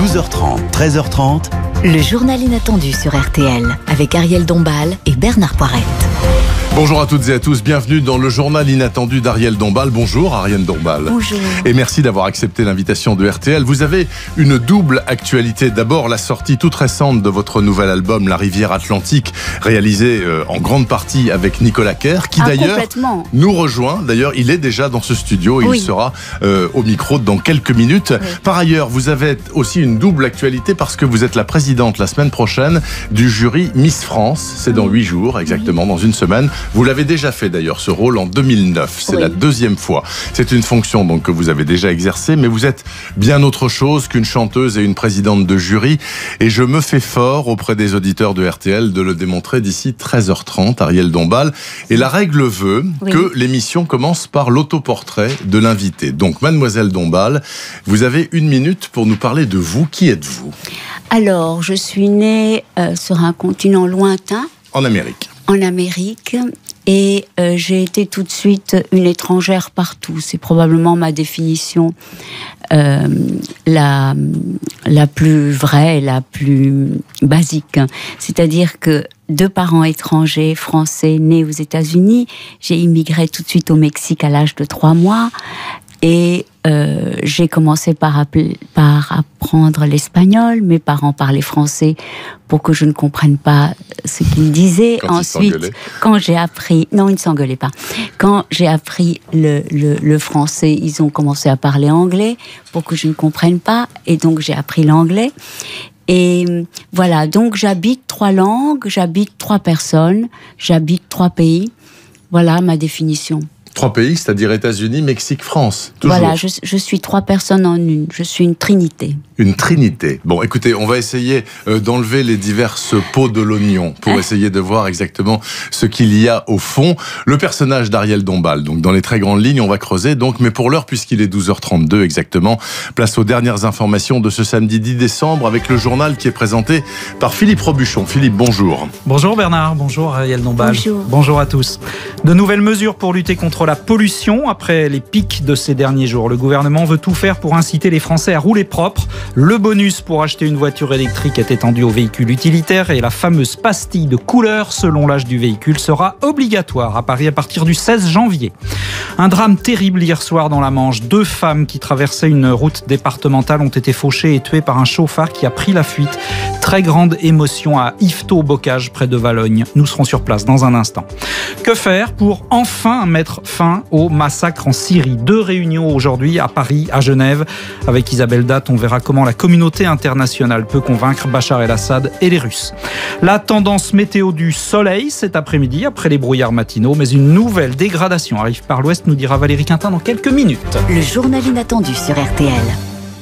12h30, 13h30. Le journal inattendu sur RTL avec Ariel Dombal et Bernard Poirette. Bonjour à toutes et à tous, bienvenue dans le journal inattendu d'Ariel Dombal. Bonjour Ariel Dombal. Bonjour. Et merci d'avoir accepté l'invitation de RTL. Vous avez une double actualité. D'abord la sortie toute récente de votre nouvel album La Rivière Atlantique, réalisé en grande partie avec Nicolas Kerr, qui d'ailleurs nous rejoint. D'ailleurs, il est déjà dans ce studio et il sera au micro dans quelques minutes. Oui. Par ailleurs, vous avez aussi une double actualité parce que vous êtes la présidente la semaine prochaine du jury Miss France. C'est dans 8 jours, exactement, dans une semaine. Vous l'avez déjà fait d'ailleurs, ce rôle en 2009. C'est la deuxième fois. C'est une fonction donc que vous avez déjà exercée, mais vous êtes bien autre chose qu'une chanteuse et une présidente de jury. Et je me fais fort auprès des auditeurs de RTL de le démontrer d'ici 13h30, Ariel Dombal. Et la règle veut que l'émission commence par l'autoportrait de l'invité. Donc, Mademoiselle Dombal, vous avez 1 minute pour nous parler de vous. Qui êtes-vous ? Alors, je suis née sur un continent lointain. En Amérique. En Amérique. Et j'ai été tout de suite une étrangère partout. C'est probablement ma définition la plus vraie et la plus basique. C'est-à-dire que 2 parents étrangers, français, nés aux États-Unis. J'ai immigré tout de suite au Mexique à l'âge de 3 mois. Et j'ai commencé par apprendre l'espagnol. Mes parents parlaient français pour que je ne comprenne pas ce qu'ils disaient. Ensuite, quand j'ai appris... Non, ils ne s'engueulaient pas. Quand j'ai appris le français, ils ont commencé à parler anglais pour que je ne comprenne pas. Et donc, j'ai appris l'anglais. Et voilà, donc j'habite 3 langues, j'habite 3 personnes, j'habite 3 pays. Voilà ma définition. 3 pays, c'est-à-dire États-Unis, Mexique, France. Toujours. Voilà, je suis 3 personnes en une. Je suis une trinité. Une trinité. Bon, écoutez, on va essayer d'enlever les diverses peaux de l'oignon pour essayer de voir exactement ce qu'il y a au fond. Le personnage d'Ariel Dombal, donc dans les très grandes lignes, on va creuser. Donc, mais pour l'heure, puisqu'il est 12h32 exactement, place aux dernières informations de ce samedi 10 décembre avec le journal qui est présenté par Philippe Robuchon. Philippe, bonjour. Bonjour Bernard, bonjour Ariel Dombal. Bonjour. Bonjour à tous. De nouvelles mesures pour lutter contre la pollution après les pics de ces derniers jours. Le gouvernement veut tout faire pour inciter les Français à rouler propre. Le bonus pour acheter une voiture électrique est étendu aux véhicules utilitaires et la fameuse pastille de couleur selon l'âge du véhicule sera obligatoire à Paris à partir du 16 janvier. Un drame terrible hier soir dans la Manche. 2 femmes qui traversaient une route départementale ont été fauchées et tuées par un chauffard qui a pris la fuite. Très grande émotion à Yvetot-Bocage près de Valognes. Nous serons sur place dans un instant. Que faire pour enfin mettre fin au massacre en Syrie? 2 réunions aujourd'hui à Paris, à Genève. Avec Isabelle Datt, on verra comment la communauté internationale peut convaincre Bachar el-Assad et les Russes. La tendance météo du soleil cet après-midi, après les brouillards matinaux, mais une nouvelle dégradation arrive par l'ouest, nous dira Valérie Quintin dans quelques minutes. Le journal inattendu sur RTL.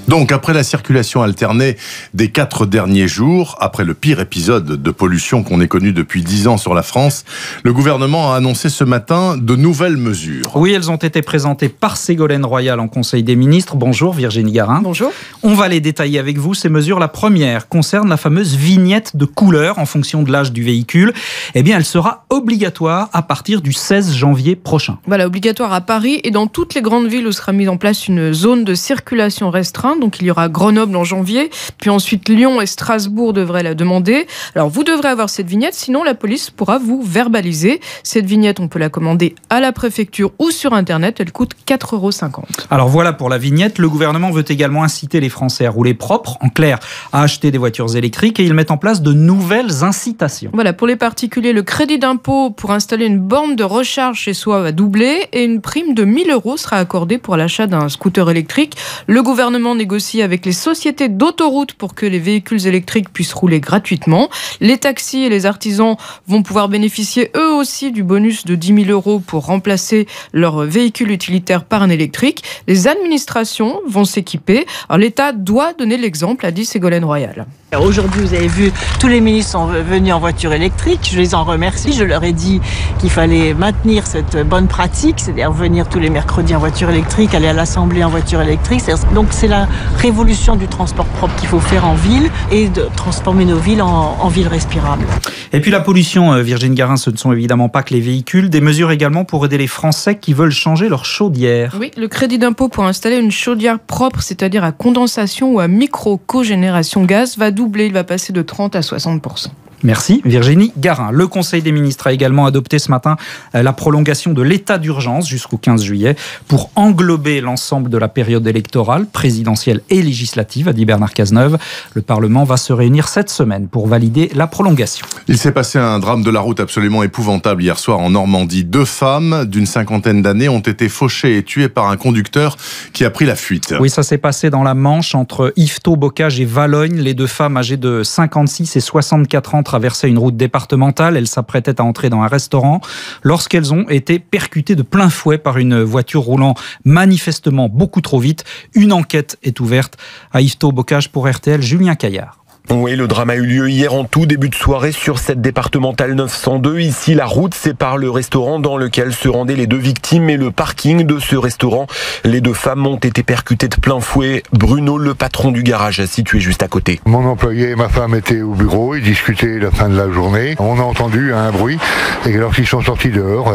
Donc, après la circulation alternée des 4 derniers jours, après le pire épisode de pollution qu'on ait connu depuis 10 ans sur la France, le gouvernement a annoncé ce matin de nouvelles mesures. Oui, elles ont été présentées par Ségolène Royal en Conseil des ministres. Bonjour Virginie Garin. Bonjour. On va les détailler avec vous, ces mesures. La première concerne la fameuse vignette de couleur en fonction de l'âge du véhicule. Eh bien, elle sera obligatoire à partir du 16 janvier prochain. Voilà, obligatoire à Paris et dans toutes les grandes villes où sera mise en place une zone de circulation restreinte. Donc il y aura Grenoble en janvier, puis ensuite Lyon et Strasbourg devraient la demander. Alors vous devrez avoir cette vignette, sinon la police pourra vous verbaliser. Cette vignette, on peut la commander à la préfecture ou sur Internet, elle coûte 4,50 €. Alors voilà pour la vignette, le gouvernement veut également inciter les Français à rouler propre, en clair, à acheter des voitures électriques et ils mettent en place de nouvelles incitations. Voilà, pour les particuliers, le crédit d'impôt pour installer une borne de recharge chez soi va doubler et une prime de 1 000 € sera accordée pour l'achat d'un scooter électrique. Le gouvernement négocie avec les sociétés d'autoroutes pour que les véhicules électriques puissent rouler gratuitement. Les taxis et les artisans vont pouvoir bénéficier eux aussi du bonus de 10 000 € pour remplacer leur véhicule utilitaire par un électrique. Les administrations vont s'équiper. Alors l'État doit donner l'exemple, a dit Ségolène Royal. Aujourd'hui, vous avez vu, tous les ministres sont venus en voiture électrique. Je les en remercie. Je leur ai dit qu'il fallait maintenir cette bonne pratique, c'est-à-dire venir tous les mercredis en voiture électrique, aller à l'Assemblée en voiture électrique. Donc c'est la révolution du transport propre qu'il faut faire en ville et de transformer nos villes en villes respirables. Et puis la pollution, Virginie Garin, ce ne sont évidemment pas que les véhicules, des mesures également pour aider les Français qui veulent changer leur chaudière. Oui, le crédit d'impôt pour installer une chaudière propre, c'est-à-dire à condensation ou à micro-cogénération gaz, va doubler, il va passer de 30 à 60%. Merci Virginie Garin. Le Conseil des ministres a également adopté ce matin la prolongation de l'état d'urgence jusqu'au 15 juillet pour englober l'ensemble de la période électorale, présidentielle et législative, a dit Bernard Cazeneuve. Le Parlement va se réunir cette semaine pour valider la prolongation. Il s'est passé un drame de la route absolument épouvantable hier soir en Normandie. 2 femmes d'une 50aine d'années ont été fauchées et tuées par un conducteur qui a pris la fuite. Oui, ça s'est passé dans la Manche entre Yvetot, Bocage et Valognes. Les 2 femmes âgées de 56 et 64 ans traversaient une route départementale. Elles s'apprêtaient à entrer dans un restaurant lorsqu'elles ont été percutées de plein fouet par une voiture roulant manifestement beaucoup trop vite. Une enquête est ouverte. À Yvetot, Bocage pour RTL, Julien Caillard. Oui, le drame a eu lieu hier en tout début de soirée sur cette départementale 902. Ici, la route sépare le restaurant dans lequel se rendaient les 2 victimes et le parking de ce restaurant. Les 2 femmes ont été percutées de plein fouet. Bruno, le patron du garage, situé juste à côté. Mon employé et ma femme étaient au bureau, ils discutaient la fin de la journée. On a entendu un bruit et lorsqu'ils sont sortis dehors,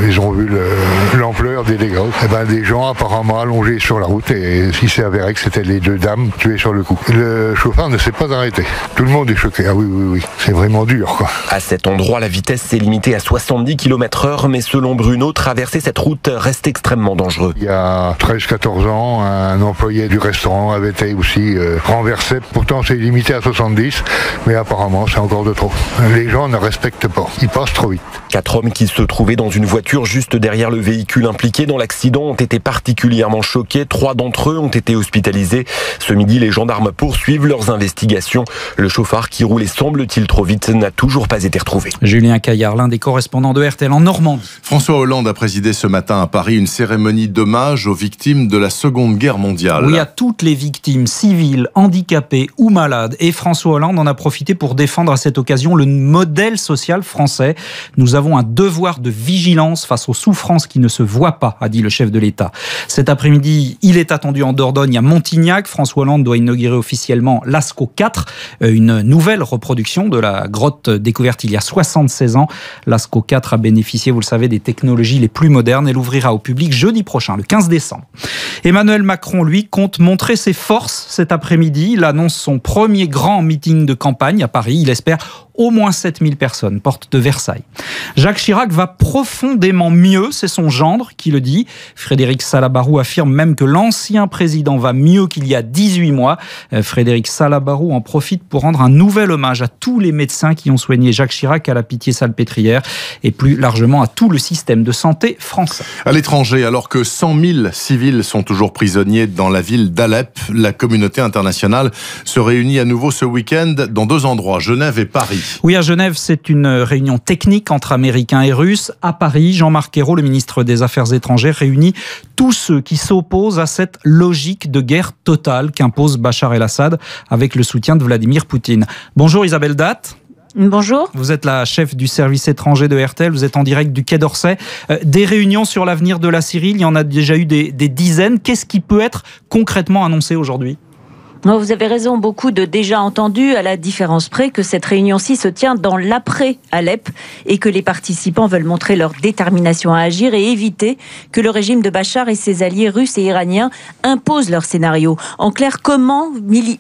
ils ont vu l'ampleur des dégâts. Des gens apparemment allongés sur la route et il s'est avéré que c'était les 2 dames tuées sur le coup. Le chauffeur ne s'est pas arrêté. Tout le monde est choqué. Ah oui. C'est vraiment dur, quoi. À cet endroit, la vitesse s'est limitée à 70 km/h, mais selon Bruno, traverser cette route reste extrêmement dangereux. Il y a 13-14 ans, un employé du restaurant avait été aussi renversé. Pourtant, c'est limité à 70, mais apparemment, c'est encore de trop. Les gens ne respectent pas. Ils passent trop vite. 4 hommes qui se trouvaient dans une voiture juste derrière le véhicule impliqué dans l'accident ont été particulièrement choqués. 3 d'entre eux ont été hospitalisés. Ce midi, les gendarmes poursuivent leurs investigations. Le chauffard qui roulait semble-t-il trop vite n'a toujours pas été retrouvé. Julien Caillard, l'un des correspondants de RTL en Normandie. François Hollande a présidé ce matin à Paris une cérémonie d'hommage aux victimes de la Seconde Guerre mondiale. Oui, à toutes les victimes civiles, handicapées ou malades. Et François Hollande en a profité pour défendre à cette occasion le modèle social français. Nous avons un devoir de vigilance face aux souffrances qui ne se voient pas, a dit le chef de l'État. Cet après-midi, il est attendu en Dordogne à Montignac. François Hollande doit inaugurer officiellement l'Ascot 4, une nouvelle reproduction de la grotte découverte il y a 76 ans. L'Ascot 4 a bénéficié, vous le savez, des technologies les plus modernes. Elle ouvrira au public jeudi prochain, le 15 décembre. Emmanuel Macron, lui, compte montrer ses forces cet après-midi. Il annonce son premier grand meeting de campagne à Paris. Il espère au moins 7000 personnes, porte de Versailles. Jacques Chirac va profondément mieux, c'est son gendre qui le dit. Frédéric Salabarou affirme même que l'ancien président va mieux qu'il y a 18 mois. Frédéric Salabarou en profite pour rendre un nouvel hommage à tous les médecins qui ont soigné Jacques Chirac à la Pitié-Salpêtrière et plus largement à tout le système de santé français. À l'étranger, alors que 100 000 civils sont toujours prisonniers dans la ville d'Alep, la communauté internationale se réunit à nouveau ce week-end dans 2 endroits, Genève et Paris. Oui, à Genève, c'est une réunion technique entre Américains et Russes. À Paris, Jean-Marc Ayrault, le ministre des Affaires étrangères, réunit tous ceux qui s'opposent à cette logique de guerre totale qu'impose Bachar el-Assad avec le soutien de Vladimir Poutine. Bonjour Isabelle Datt. Bonjour. Vous êtes la chef du service étranger de RTL, vous êtes en direct du Quai d'Orsay. Des réunions sur l'avenir de la Syrie, il y en a déjà eu des dizaines. Qu'est-ce qui peut être concrètement annoncé aujourd'hui ? Vous avez raison, beaucoup de déjà entendus, à la différence près que cette réunion-ci se tient dans l'après-Alep et que les participants veulent montrer leur détermination à agir et éviter que le régime de Bachar et ses alliés russes et iraniens imposent leur scénario. En clair, comment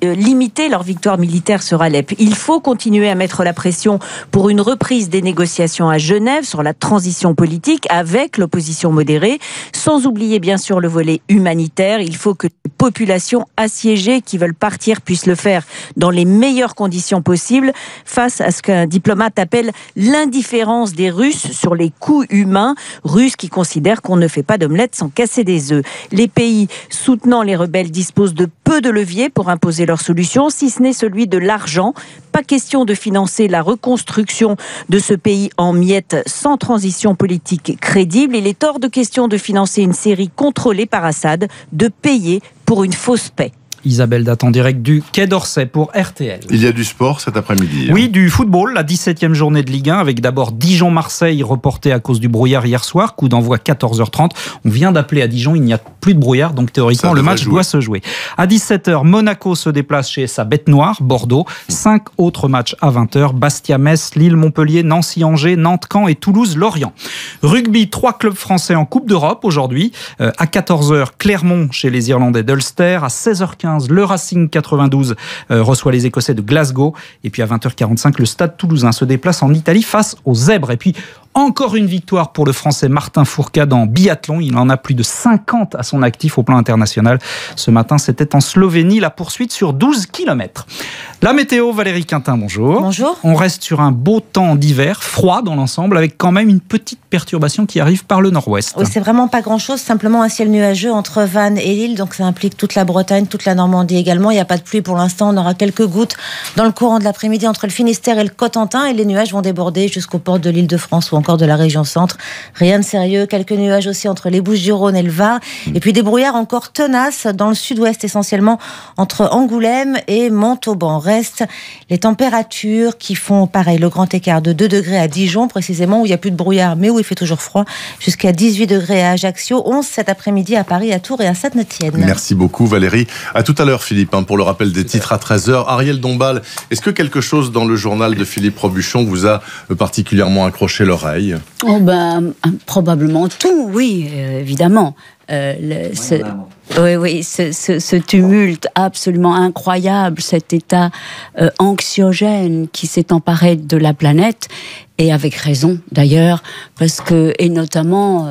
limiter leur victoire militaire sur Alep ? Il faut continuer à mettre la pression pour une reprise des négociations à Genève sur la transition politique avec l'opposition modérée, sans oublier bien sûr le volet humanitaire. Il faut que les populations assiégées qui veulent partir puissent le faire dans les meilleures conditions possibles face à ce qu'un diplomate appelle l'indifférence des Russes sur les coûts humains, Russes qui considèrent qu'on ne fait pas d'omelette sans casser des œufs. Les pays soutenant les rebelles disposent de peu de leviers pour imposer leur solution, si ce n'est celui de l'argent. Pas question de financer la reconstruction de ce pays en miettes sans transition politique crédible. Il est hors de question de financer une Syrie contrôlée par Assad, de payer pour une fausse paix. Isabelle Datt en direct du Quai d'Orsay pour RTL. Il y a du sport cet après-midi. Oui, du football, la 17e journée de Ligue 1 avec d'abord Dijon-Marseille reportée à cause du brouillard hier soir, coup d'envoi 14h30. On vient d'appeler à Dijon, il n'y a plus de brouillard, donc théoriquement le match doit se jouer. À 17h, Monaco se déplace chez sa bête noire, Bordeaux. 5 autres matchs à 20h, Bastia-Metz, Lille-Montpellier, Nancy-Angers, Nantes-Caen et Toulouse-Lorient. Rugby, 3 clubs français en Coupe d'Europe aujourd'hui. À 14h, Clermont chez les Irlandais d'Ulster. À 16h15, le Racing 92 reçoit les Écossais de Glasgow. Et puis à 20h45, le Stade Toulousain se déplace en Italie face aux Zèbres. Et puis encore une victoire pour le Français Martin Fourcade en biathlon. Il en a plus de 50 à son actif au plan international. Ce matin, c'était en Slovénie, la poursuite sur 12 km. La météo, Valérie Quintin, bonjour. Bonjour. On reste sur un beau temps d'hiver, froid dans l'ensemble, avec quand même une petite perturbation qui arrive par le nord-ouest. Oui, c'est vraiment pas grand-chose, simplement un ciel nuageux entre Vannes et Lille, donc ça implique toute la Bretagne, toute la Normandie également. Il n'y a pas de pluie pour l'instant, on aura quelques gouttes dans le courant de l'après-midi entre le Finistère et le Cotentin, et les nuages vont déborder jusqu'aux portes de l'Île-de-France ou encore de la région centre. Rien de sérieux, quelques nuages aussi entre les Bouches-du-Rhône et le Var, et puis des brouillards encore tenaces dans le sud-ouest, essentiellement entre Angoulême et Montauban. Reste les températures qui font pareil, le grand écart de 2 degrés à Dijon précisément, où il n'y a plus de brouillard mais où il fait toujours froid, jusqu'à 18 degrés à Ajaccio, 11 cet après-midi à Paris, à Tours et à Saint-Étienne. Merci beaucoup Valérie. À tout à l'heure Philippe, pour le rappel des titres à 13h. Ariel Dombal, est-ce que quelque chose dans le journal de Philippe Robuchon vous a particulièrement accroché l'oreille ? Probablement tout, oui, évidemment. Ce tumulte absolument incroyable, cet état anxiogène qui s'est emparé de la planète, et avec raison d'ailleurs, parce que, et notamment,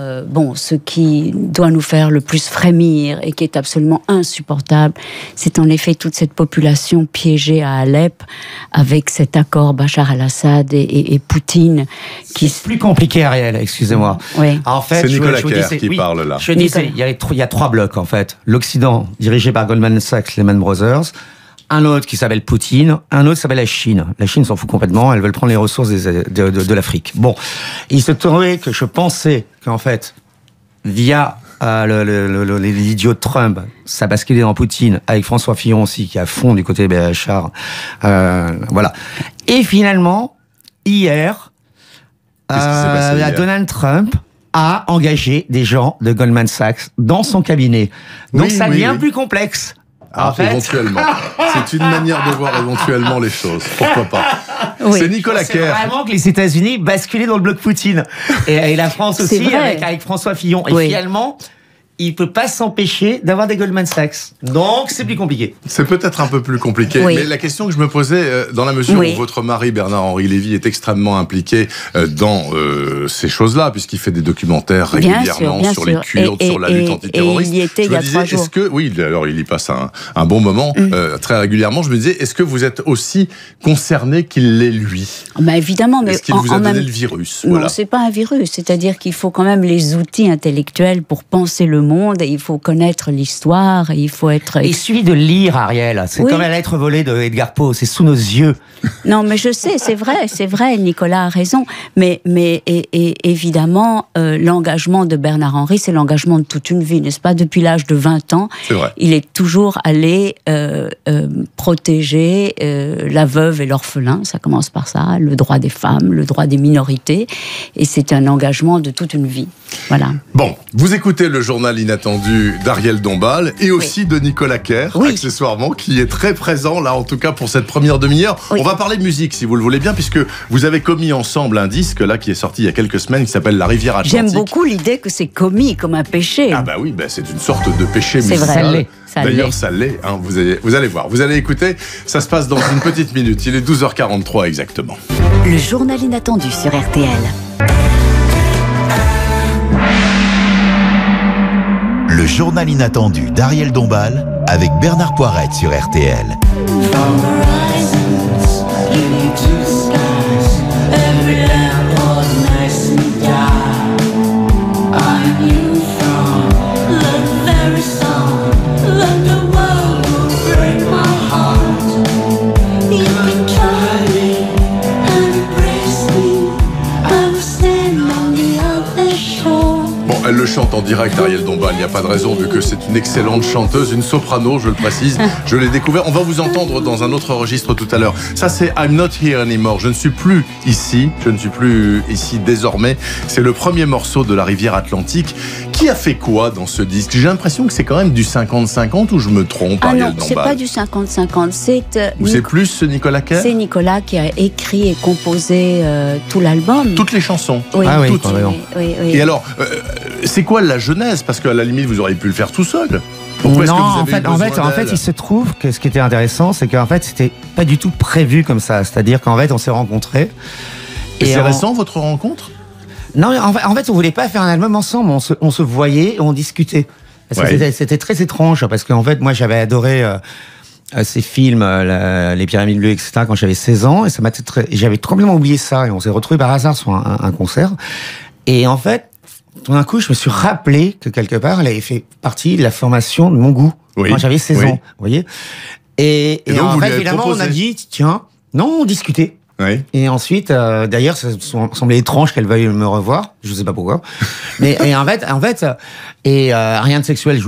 ce qui doit nous faire le plus frémir et qui est absolument insupportable, c'est en effet toute cette population piégée à Alep, avec cet accord Bachar el-Assad et Poutine. C'est plus compliqué, Ariel, excusez-moi. Oui. En fait, c'est Nicolas Kerr qui parle là. Je disais, il y a 3 blocs en fait. L'Occident, dirigé par Goldman Sachs, Lehman Brothers. Un autre qui s'appelle Poutine, un autre qui s'appelle la Chine. La Chine s'en fout complètement, elle veut prendre les ressources de l'Afrique. Bon, il se trouvait que je pensais qu'en fait, via l'idiot de Trump, ça basculait dans Poutine, avec François Fillon aussi, qui est à fond du côté Bachar. Voilà. Et finalement, hier, Donald Trump a engagé des gens de Goldman Sachs dans son cabinet. Donc ça devient plus complexe. Éventuellement. C'est une manière de voir éventuellement les choses. Pourquoi pas. Oui. C'est Nicolas Kerr. C'est vraiment que les États-Unis basculaient dans le bloc Poutine. Et la France aussi, avec François Fillon. Et finalement, il ne peut pas s'empêcher d'avoir des Goldman Sachs. Donc, c'est plus compliqué. C'est peut-être un peu plus compliqué. Oui. Mais la question que je me posais, dans la mesure où votre mari, Bernard-Henri Lévy, est extrêmement impliqué dans ces choses-là, puisqu'il fait des documentaires régulièrement sur les Kurdes, sur la lutte antiterroriste. Il y était il y a 3 jours. Alors il y passe un bon moment, très régulièrement. Je me disais, est-ce que vous êtes aussi concerné qu'il l'est lui ? Évidemment. Mais est-ce qu'il vous a donné le virus ? Non, c'est pas un virus. C'est-à-dire qu'il faut quand même les outils intellectuels pour penser le monde, et il faut connaître l'histoire, et il faut être... Il suffit de lire, Ariel. C'est comme la lettre volée de Edgar Poe, c'est sous nos yeux. Non, mais je sais, c'est vrai, Nicolas a raison. Mais évidemment, l'engagement de Bernard-Henri, c'est l'engagement de toute une vie, n'est-ce pas ? Depuis l'âge de 20 ans, il est toujours allé protéger la veuve et l'orphelin, ça commence par ça, le droit des femmes, le droit des minorités, et c'est un engagement de toute une vie. Voilà. Bon, vous écoutez le journal inattendu d'Ariel Dombal et aussi de Nicolas Kerr, accessoirement, qui est très présent là, en tout cas pour cette première demi-heure. On va parler de musique, si vous le voulez bien, puisque vous avez commis ensemble un disque là qui est sorti il y a quelques semaines, qui s'appelle La Rivière Atlantique. J'aime beaucoup l'idée que c'est commis comme un péché. Ah bah oui, c'est une sorte de péché musical. C'est vrai. D'ailleurs, ça l'est. Vous allez voir, vous allez écouter. Ça se passe dans une petite minute. Il est 12h43 exactement. Le journal inattendu sur RTL. Le journal inattendu d'Ariel Dombal avec Bernard Poirette sur RTL. Elle le chante en direct, Ariel Dombal, il n'y a pas de raison, vu que c'est une excellente chanteuse, une soprano, je le précise, je l'ai découvert. On va vous entendre dans un autre registre tout à l'heure. Ça, c'est I'm Not Here Anymore. Je ne suis plus ici désormais. C'est le premier morceau de La Rivière Atlantique Qui a fait quoi dans ce disque? J'ai l'impression que c'est quand même du 50-50 ou je me trompe, Ah Ariel non, Dombal? c'est pas du 50-50. C'est plus Nicolas Kerr? C'est Nicolas qui a écrit et composé tout l'album. Toutes les chansons? Oui. Ah oui, toutes. Oui. Et alors, c'est quoi la genèse? Parce qu'à la limite, vous auriez pu le faire tout seul. Pourquoi est-ce que vous Non, avez eu besoin en fait, d'elle? il se trouve que ce qui était intéressant, c'est qu'en fait, c'était pas du tout prévu comme ça. C'est-à-dire qu'en fait, on s'est rencontrés. Et c'est récent, votre rencontre? Non, en fait, on voulait pas faire un album ensemble. On se voyait et on discutait. Parce que c'était très étrange, parce qu'en fait, moi, j'avais adoré ces films, les Pyramides Bleues, etc., quand j'avais 16 ans, et j'avais complètement oublié ça, et on s'est retrouvés par hasard sur un concert. Et en fait, tout d'un coup, je me suis rappelé que quelque part, elle avait fait partie de la formation de mon goût. Oui. Quand j'avais 16 ans, vous voyez. Et donc, en vous lui fait, avez évidemment, on proposé. a dit, tiens, non, on discutait. Oui. Et ensuite, d'ailleurs, ça semblait étrange qu'elle veuille me revoir. Je sais pas pourquoi. Mais en fait, rien de sexuel.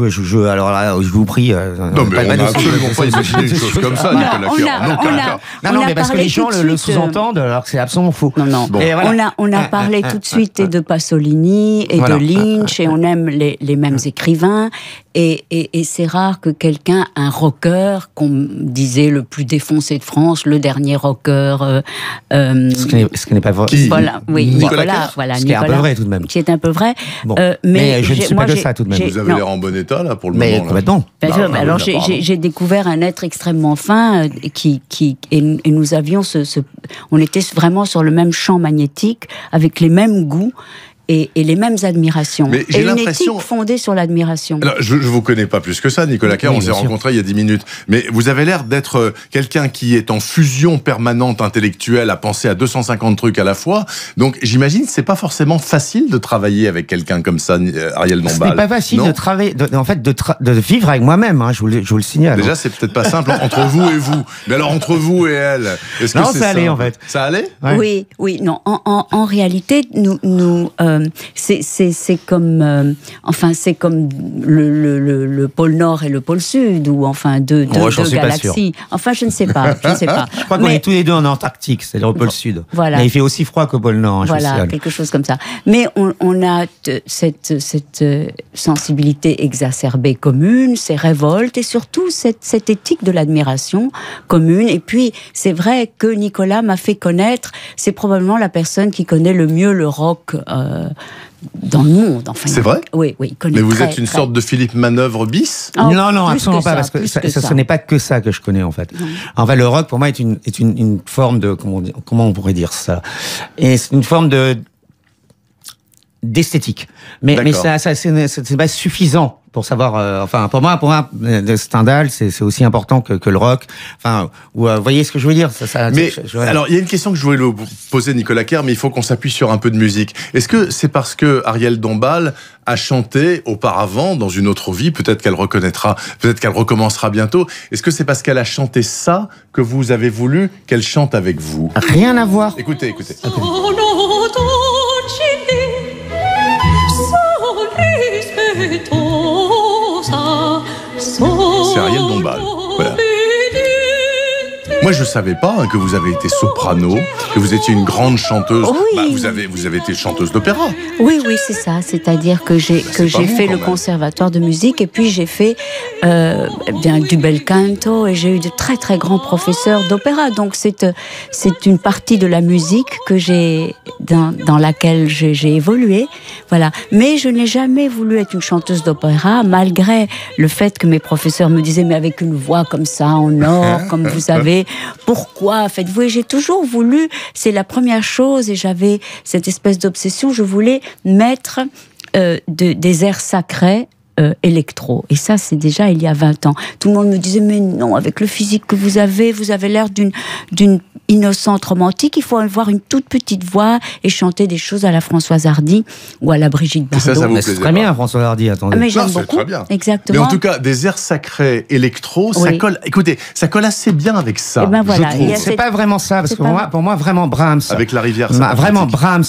Alors là, je vous prie. Non, mais on n'a absolument pas imaginé une chose comme ça, Nicolas Kerr. Non, mais parce que les gens le sous-entendent, alors que c'est absolument faux. Non. Bon. Voilà. On a parlé tout de suite et de Pasolini et Voilà. de Lynch, et on aime les mêmes écrivains. Et c'est rare que quelqu'un, un rocker, qu'on disait le plus défoncé de France, le dernier rocker. Ce qui n'est pas vrai. Voilà, oui, Nicolas. Voilà, Ce qui est un peu vrai tout de même. Qui est un peu vrai. Bon. Mais je ne suis pas que ça tout de même. Vous avez l'air en bon état, là, pour le Mais moment. complètement. Bien sûr, alors j'ai découvert un être extrêmement fin et nous avions on était vraiment sur le même champ magnétique, avec les mêmes goûts et les mêmes admirations. Mais j'ai et une l'impression- éthique fondée sur l'admiration. Alors, je vous connais pas plus que ça, Nicolas Kerr, Oui, on s'est bien sûr. rencontrés il y a 10 minutes. Mais vous avez l'air d'être quelqu'un qui est en fusion permanente intellectuelle, à penser à 250 trucs à la fois. Donc, j'imagine que c'est pas forcément facile de travailler avec quelqu'un comme ça, Ariel Dombal. Ce n'est pas facile Non de travailler, de vivre avec moi-même, hein, je vous le signale. Déjà, c'est peut-être pas simple entre vous et vous. Mais alors, entre vous et elle, est-ce que Non, c'est ça allait, simple en fait. Ça allait? Ouais. Oui, non. En réalité, nous c'est comme, c'est comme le pôle Nord et le pôle Sud, ou enfin deux j'en suis pas sûr. galaxies. Enfin, je ne sais pas. Je crois qu'on est tous les deux en Antarctique, c'est le pôle Sud. Voilà. Mais il fait aussi froid qu'au pôle Nord. Voilà, quelque chose comme ça. Mais on a cette sensibilité exacerbée commune, ces révoltes, et surtout cette éthique de l'admiration commune. Et puis, c'est vrai que Nicolas m'a fait connaître, c'est probablement la personne qui connaît le mieux le rock dans le monde. Enfin, C'est vrai? Oui, il connaît. Mais vous très, êtes une très. sorte de Philippe Manœuvre bis? Oh, non, plus absolument que pas, ça, parce que, plus que ce ça. n'est pas que ça que je connais, en fait. En fait, le rock, pour moi, est une forme de, comment on pourrait dire ça? Et c'est une forme d'esthétique. Mais c'est pas suffisant pour savoir, pour moi, Stendhal, c'est aussi important que le rock. Enfin, vous voyez ce que je veux dire? Mais, alors, il y a une question que je voulais vous poser, Nicolas Kerr, mais il faut qu'on s'appuie sur un peu de musique. Est-ce que c'est parce que Ariel Dombal a chanté auparavant, dans une autre vie, peut-être qu'elle reconnaîtra, peut-être qu'elle recommencera bientôt, est-ce que c'est parce qu'elle a chanté ça que vous avez voulu qu'elle chante avec vous? Rien à voir. Écoutez. C'est Ariel Dombal. Voilà. Moi, je savais pas que vous avez été soprano, que vous étiez une grande chanteuse. Oui. Vous avez été chanteuse d'opéra. Oui, c'est ça. C'est-à-dire que j'ai fait quand le même. conservatoire de musique, et puis j'ai fait du bel canto, et j'ai eu de très très grands professeurs d'opéra. Donc c'est une partie de la musique que dans laquelle j'ai évolué. Voilà. Mais je n'ai jamais voulu être une chanteuse d'opéra, malgré le fait que mes professeurs me disaient, mais avec une voix comme ça, en or, comme vous savez, pourquoi faites-vous? Et j'ai toujours voulu, c'est la première chose, et j'avais cette espèce d'obsession, je voulais mettre des airs sacrés électro. Et ça, c'est déjà il y a 20 ans. Tout le monde me disait, mais non, avec le physique que vous avez l'air d'une innocente romantique, il faut avoir une toute petite voix et chanter des choses à la Françoise Hardy ou à la Brigitte Bardot. Ça vous C'est plaisait très pas? bien, François Hardy, attendez. Mais j'aime Non, c'est beaucoup. très bien. Exactement. Mais en tout cas, des airs sacrés électro, ça Oui. colle. Écoutez, ça colle assez bien avec ça. Eh ben voilà, je il y a trouve. C'est pas vraiment ça, parce c'est que pas- pour moi, vraiment Brahms. Avec la rivière. ça Vraiment pratique. Brahms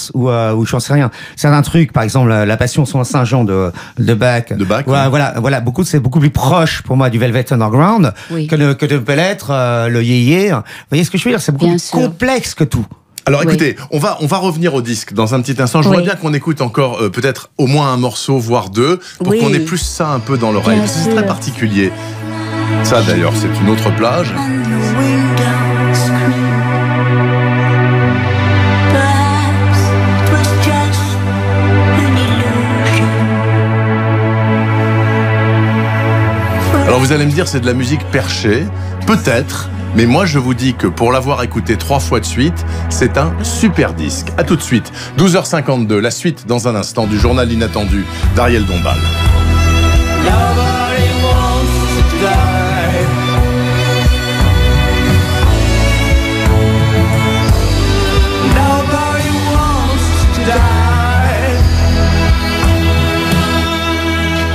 ou j'en sais rien. C'est un truc, par exemple, la Passion sur Saint-Jean de Bach. De Bach, Ouais, oui. voilà, c'est beaucoup plus proche pour moi du Velvet Underground Oui. que ne peut l'être le yéyé. Vous voyez ce que je veux dire? C'est beaucoup Bien plus sûr. complexe que tout. Alors écoutez, on va revenir au disque dans un petit instant. Je voudrais bien qu'on écoute encore peut-être au moins un morceau, voire deux, pour qu'on ait plus ça un peu dans l'oreille. C'est très particulier. Ça d'ailleurs, c'est une autre plage. Alors vous allez me dire, c'est de la musique perchée, peut-être. Mais moi, je vous dis que pour l'avoir écouté 3 fois de suite, c'est un super disque. À tout de suite. 12h52, la suite dans un instant du journal inattendu d'Ariel Dombal.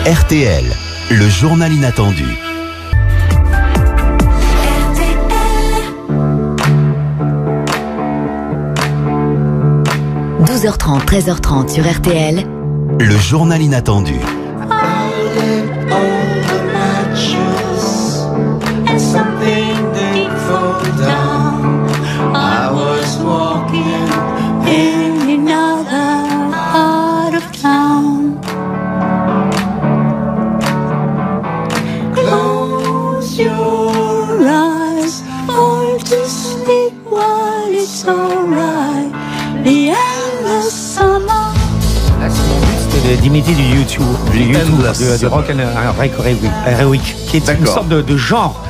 RTL, le journal inattendu. 12h30, 13h30 sur RTL. Le journal inattendu. D'imiter du YouTube, de rock heroic, qui est une sorte de genre.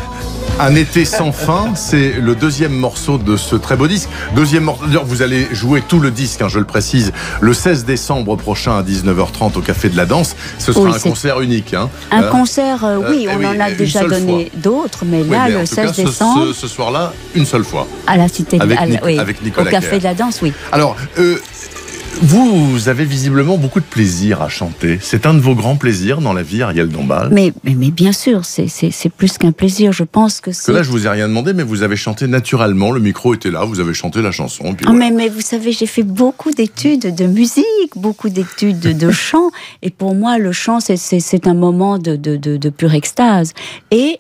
Un été sans fin, c'est le deuxième morceau de ce très beau disque. Deuxième morceau, vous allez jouer tout le disque, je le précise, le 16 décembre prochain à 19h30 au Café de la Danse. Ce sera un concert unique. Un concert, oui, on en a déjà donné d'autres, mais là, le 16 décembre... Ce soir-là, une seule fois. À la Cité, avec Nicolas au Café Kerr. de la Danse, oui. Alors, vous avez visiblement beaucoup de plaisir à chanter. C'est un de vos grands plaisirs dans la vie, Ariel Dombal. Mais bien sûr, c'est plus qu'un plaisir. Je pense que c'est... Là, je vous ai rien demandé, mais vous avez chanté naturellement. Le micro était là, vous avez chanté la chanson. Puis mais vous savez, j'ai fait beaucoup d'études de musique, beaucoup d'études de chant. Et pour moi, le chant, c'est un moment de pure extase. Et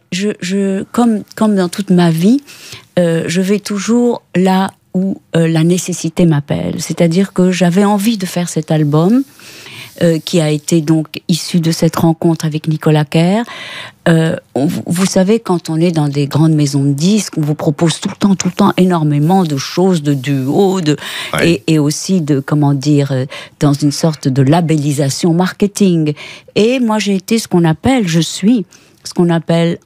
comme dans toute ma vie, je vais toujours là où la nécessité m'appelle. C'est-à-dire que j'avais envie de faire cet album qui a été donc issu de cette rencontre avec Nicolas Kerr. Vous savez, quand on est dans des grandes maisons de disques, on vous propose tout le temps énormément de choses, de duos, et aussi de, dans une sorte de labellisation marketing. Et moi, j'ai été ce qu'on appelle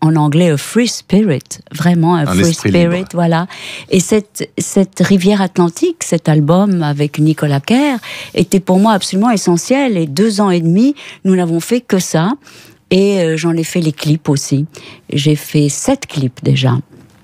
en anglais a free spirit, vraiment un free spirit, libre. Voilà. Et cette rivière atlantique, cet album avec Nicolas Kerr, était pour moi absolument essentiel. Et 2 ans et demi, nous n'avons fait que ça. Et j'en ai fait les clips aussi. J'ai fait 7 clips déjà.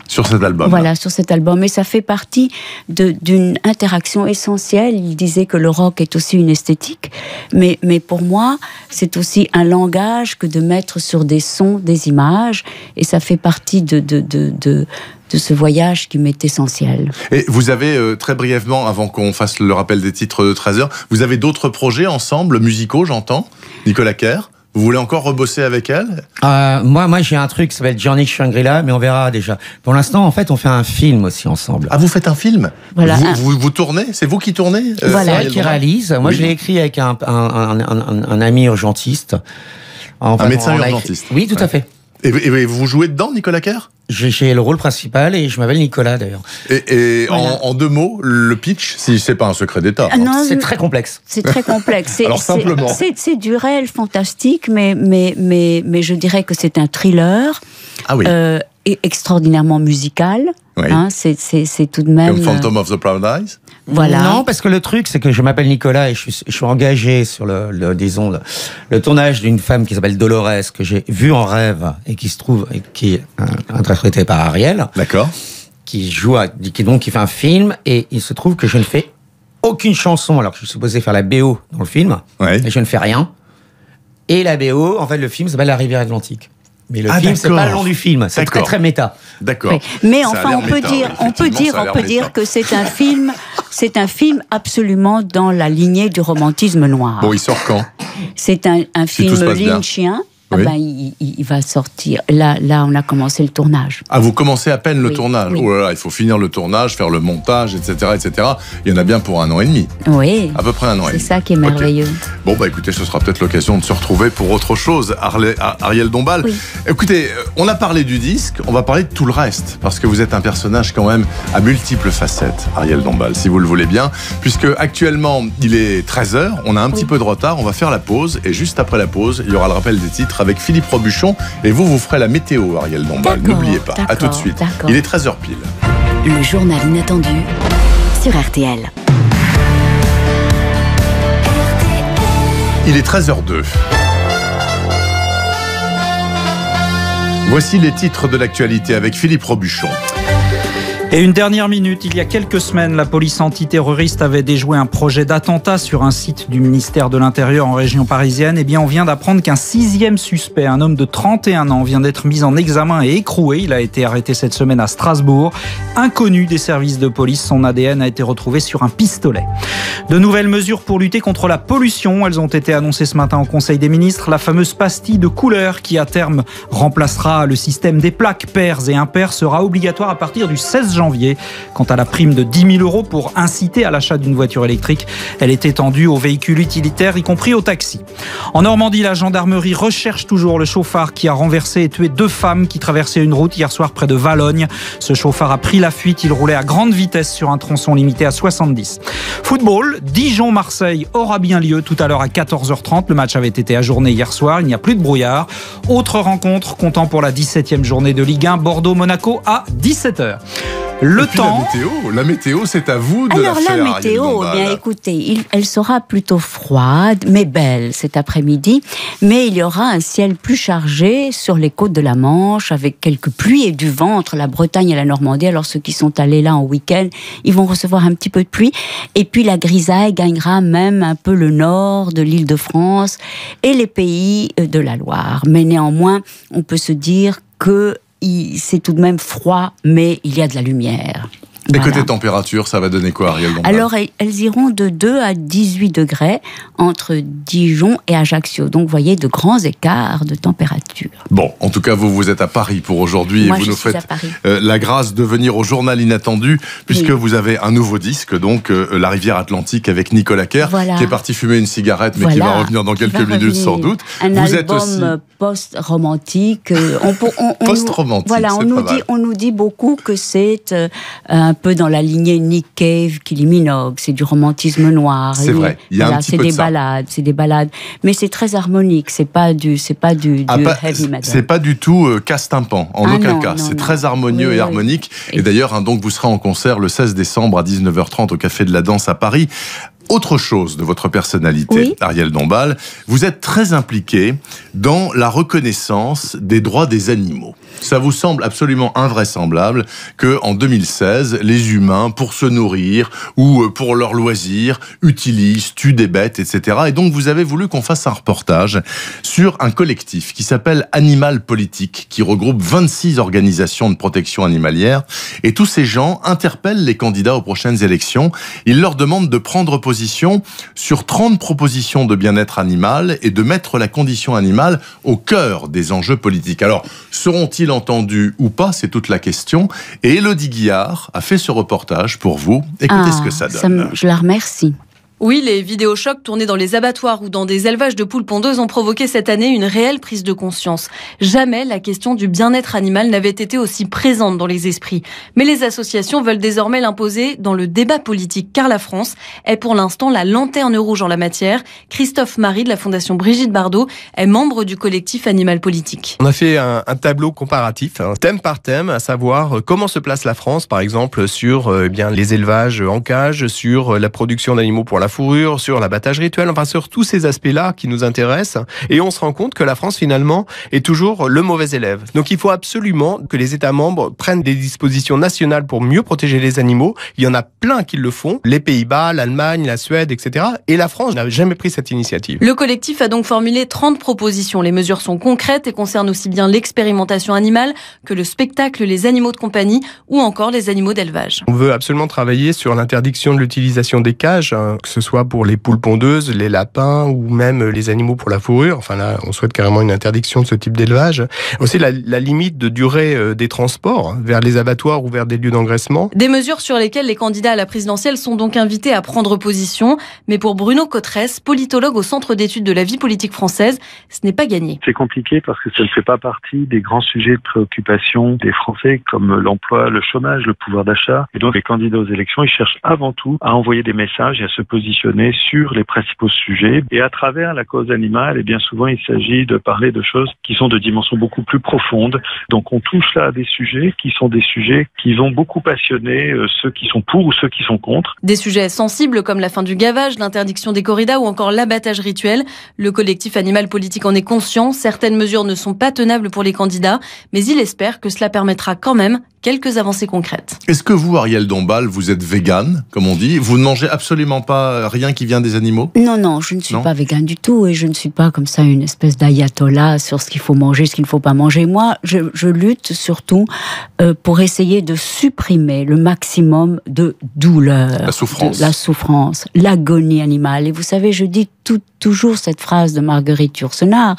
Sur cet album. Voilà, sur cet album. Et ça fait partie d'une interaction essentielle. Il disait que le rock est aussi une esthétique. Mais pour moi, c'est aussi un langage que de mettre sur des sons, des images. Et ça fait partie de ce voyage qui m'est essentiel. Et vous avez, très brièvement, avant qu'on fasse le rappel des titres de 13h, vous avez d'autres projets ensemble, musicaux, j'entends, Nicolas Kerr? Vous voulez encore rebosser avec elle? Moi, j'ai un truc qui s'appelle Journey Shangri-La, mais on verra déjà. Pour l'instant, en fait, on fait un film aussi ensemble. Ah, vous faites un film? Voilà. Vous tournez? C'est vous qui tournez? Voilà. Qui réalise. Moi, je l'ai écrit avec un ami urgentiste. Un médecin urgentiste? Oui, tout à fait. Et vous jouez dedans, Nicolas Kerr? J'ai le rôle principal et je m'appelle Nicolas d'ailleurs. Et voilà. en 2 mots, le pitch, si c'est pas un secret d'État. Non, c'est très complexe. C'est très complexe. Alors simplement. C'est du réel fantastique, mais je dirais que c'est un thriller. Ah oui. Extraordinairement musical. Oui. C'est tout de même... Comme Phantom of the Paradise? Voilà. Non, parce que le truc, c'est que je m'appelle Nicolas et je suis engagé sur le tournage d'une femme qui s'appelle Dolores, que j'ai vue en rêve et qui se trouve, qui est interprétée par Ariel. D'accord. Qui fait un film, et il se trouve que je ne fais aucune chanson alors que je suis supposé faire la BO dans le film. Ouais. Et je ne fais rien. Et la BO, en fait, le film s'appelle La Rivière Atlantique. Mais le film, c'est pas le nom du film, c'est très très méta. D'accord. Oui. Mais enfin, on peut dire que c'est un film absolument dans la lignée du romantisme noir. Bon, il sort quand? C'est un film lynchien. il va sortir. Là, on a commencé le tournage. Ah, vous commencez à peine le tournage. Oh là là, il faut finir le tournage, faire le montage, etc., etc. Il y en a bien pour 1 an et demi. Oui. À peu près 1 an et demi. C'est ça qui est merveilleux. Okay. Bon, écoutez, ce sera peut-être l'occasion de se retrouver pour autre chose. Ariel Dombal. Oui. Écoutez, on a parlé du disque, on va parler de tout le reste, parce que vous êtes un personnage quand même à multiples facettes, Ariel Dombal, si vous le voulez bien, puisque actuellement, il est 13h, on a un petit peu de retard, on va faire la pause, et juste après la pause, il y aura le rappel des titres avec Philippe Robuchon, et vous ferez la météo, Ariel Dombal. N'oubliez pas. À tout de suite. Il est 13h pile. Le journal inattendu sur RTL. Il est 13h02. Voici les titres de l'actualité avec Philippe Robuchon. Et une dernière minute, il y a quelques semaines, la police antiterroriste avait déjoué un projet d'attentat sur un site du ministère de l'Intérieur en région parisienne. Eh bien, on vient d'apprendre qu'un 6e suspect, un homme de 31 ans, vient d'être mis en examen et écroué. Il a été arrêté cette semaine à Strasbourg. Inconnu des services de police, son ADN a été retrouvé sur un pistolet. De nouvelles mesures pour lutter contre la pollution. Elles ont été annoncées ce matin au Conseil des ministres. La fameuse pastille de couleur qui, à terme, remplacera le système des plaques pairs et impairs sera obligatoire à partir du 16 janvier. Quant à la prime de 10 000 € pour inciter à l'achat d'une voiture électrique, elle est étendue aux véhicules utilitaires, y compris aux taxis. En Normandie, la gendarmerie recherche toujours le chauffard qui a renversé et tué 2 femmes qui traversaient une route hier soir près de Valognes. Ce chauffard a pris la fuite, il roulait à grande vitesse sur un tronçon limité à 70. Football, Dijon-Marseille aura bien lieu tout à l'heure à 14h30. Le match avait été ajourné hier soir, il n'y a plus de brouillard. Autre rencontre comptant pour la 17e journée de Ligue 1, Bordeaux-Monaco à 17h. Le temps. La météo, c'est à vous de la faire. Alors la météo, bien écoutez, elle sera plutôt froide, mais belle cet après-midi. Mais il y aura un ciel plus chargé sur les côtes de la Manche, avec quelques pluies et du vent entre la Bretagne et la Normandie. Alors ceux qui sont allés là en week-end, ils vont recevoir un petit peu de pluie. Et puis la grisaille gagnera même un peu le nord de l'Île-de-France et les pays de la Loire. Mais néanmoins, on peut se dire que c'est tout de même froid, mais il y a de la lumière. Et côté température, ça va donner quoi, Ariel Dombal ? Alors, elles iront de 2 à 18 degrés entre Dijon et Ajaccio. Donc, vous voyez, de grands écarts de température. Bon, en tout cas, vous êtes à Paris pour aujourd'hui. Moi, et vous nous faites la grâce de venir au journal inattendu, puisque vous avez un nouveau disque, donc La rivière Atlantique avec Nicolas Kerr, qui est parti fumer une cigarette, mais qui va revenir dans quelques minutes sans doute. Un album post-romantique. Post-romantique, voilà, on nous dit beaucoup que c'est un peu dans la lignée Nick Cave, Kylie Minogue, c'est du romantisme noir. C'est vrai, il y a un petit peu de ça. C'est des balades, mais c'est très harmonique, c'est pas du heavy metal. C'est pas du tout casse-tympan, en aucun cas. C'est très harmonieux et harmonique. Et d'ailleurs, donc vous serez en concert le 16 décembre à 19h30 au Café de la Danse à Paris. Autre chose de votre personnalité, Ariel Dombal, vous êtes très impliqué dans la reconnaissance des droits des animaux. Ça vous semble absolument invraisemblable que, en 2016, les humains, pour se nourrir ou pour leurs loisirs, tuent des bêtes, etc. Et donc, vous avez voulu qu'on fasse un reportage sur un collectif qui s'appelle Animal Politique, qui regroupe 26 organisations de protection animalière. Et tous ces gens interpellent les candidats aux prochaines élections. Ils leur demandent de prendre position sur 30 propositions de bien-être animal et de mettre la condition animale au cœur des enjeux politiques. Alors, seront-ils entendus ou pas? C'est toute la question. Et Élodie Guillard a fait ce reportage pour vous. Écoutez ce que ça donne. Je la remercie. Oui, les vidéochocs tournés dans les abattoirs ou dans des élevages de poules pondeuses ont provoqué cette année une réelle prise de conscience. Jamais la question du bien-être animal n'avait été aussi présente dans les esprits. Mais les associations veulent désormais l'imposer dans le débat politique, car la France est pour l'instant la lanterne rouge en la matière. Christophe Marie de la Fondation Brigitte Bardot est membre du collectif Animal Politique. On a fait un tableau comparatif, thème par thème, à savoir comment se place la France, par exemple, sur les élevages en cage, sur la production d'animaux pour la fourrure, sur l'abattage rituel, enfin sur tous ces aspects-là qui nous intéressent. Et on se rend compte que la France, finalement, est toujours le mauvais élève. Donc il faut absolument que les États membres prennent des dispositions nationales pour mieux protéger les animaux. Il y en a plein qui le font. Les Pays-Bas, l'Allemagne, la Suède, etc. Et la France n'a jamais pris cette initiative. Le collectif a donc formulé 30 propositions. Les mesures sont concrètes et concernent aussi bien l'expérimentation animale que le spectacle, les animaux de compagnie ou encore les animaux d'élevage. On veut absolument travailler sur l'interdiction de l'utilisation des cages, que ce soit pour les poules pondeuses, les lapins ou même les animaux pour la fourrure. Enfin là, on souhaite carrément une interdiction de ce type d'élevage. Aussi la limite de durée des transports vers les abattoirs ou vers des lieux d'engraissement. Des mesures sur lesquelles les candidats à la présidentielle sont donc invités à prendre position. Mais pour Bruno Cotresse, politologue au Centre d'études de la vie politique française, ce n'est pas gagné. C'est compliqué parce que ça ne fait pas partie des grands sujets de préoccupation des Français comme l'emploi, le chômage, le pouvoir d'achat. Et donc les candidats aux élections, ils cherchent avant tout à envoyer des messages et à se positionner sur les principaux sujets. Et à travers la cause animale, et bien souvent il s'agit de parler de choses qui sont de dimension beaucoup plus profonde. Donc on touche là à des sujets qui sont des sujets qui vont beaucoup passionner ceux qui sont pour ou ceux qui sont contre. Des sujets sensibles comme la fin du gavage, l'interdiction des corridas ou encore l'abattage rituel. Le collectif Animal Politique en est conscient. Certaines mesures ne sont pas tenables pour les candidats, mais il espère que cela permettra quand même quelques avancées concrètes. Est-ce que vous, Ariel Dombal, vous êtes végane, comme on dit? Vous ne mangez absolument pas rien qui vient des animaux? Non, je ne suis pas végane du tout et je ne suis pas comme ça une espèce d'ayatollah sur ce qu'il faut manger, ce qu'il ne faut pas manger. Moi, je lutte surtout pour essayer de supprimer le maximum de douleur, la souffrance, l'agonie animale. Et vous savez, je dis toujours cette phrase de Marguerite Yourcenar,